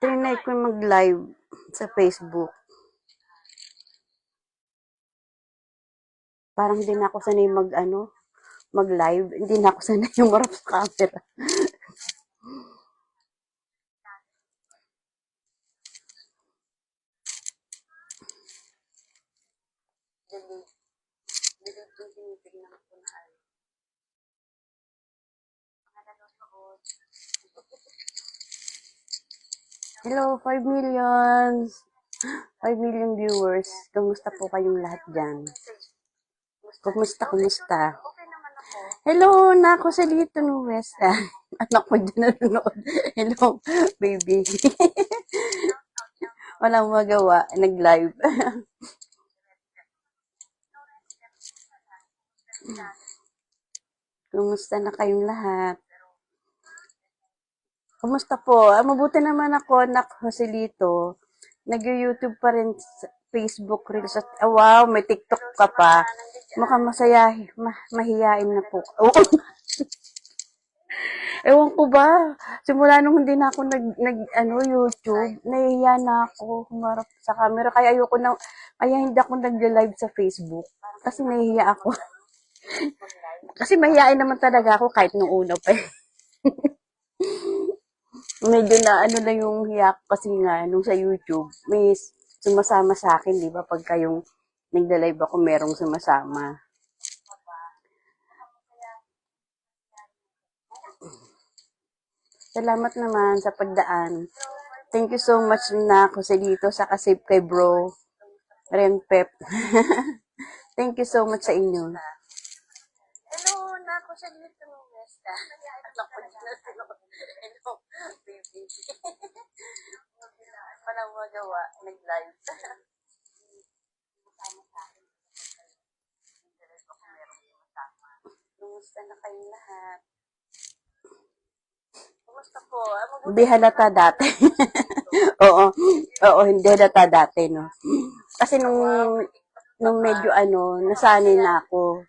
Trinay ko mag-live sa Facebook. Parang hindi na ako sanay mag-live. Hindi na ako sanay humarap sa camera. Hello, 5 million. 5 million viewers. Kamusta po kayong lahat dyan? Kumusta? Hello, nako sa dito ng West. Anak ko dyan nanonood. Hello, baby. Walang magawa. Nag-live. Kumusta na kayong lahat? Kumusta po? Mabuti naman ako, anak Joselito. Nag-YouTube pa rin sa Facebook Reels. At, wow, may TikTok ka pa. Mukhang masaya, mahiyain na po. Oo. Ewan ko ba, simula nung hindi na ako YouTube, nahihiya na ako humarap sa camera. Kaya hindi ako nag-live sa Facebook. Kasi nahihiya ako. Kasi mahihain naman talaga ako kahit nung una pa. Medyo na na yung hiya ko kasi nga nung sa YouTube, may sumasama sa akin, di ba? Pagka yung nagda-live ako, merong sumasama. Salamat naman sa pagdaan. Thank you so much na ako sa dito sa kasip kay bro Ren Pep. Thank you so much sa inyo. Hello, na ako sa dito ng Westa. Hello, baby. Walang magawa, nag-live. Kumusta na kayong lahat? Kumusta po? Hindi halata dati. Oo, hindi halata dati, no? Kasi nung medyo nasanay na ako.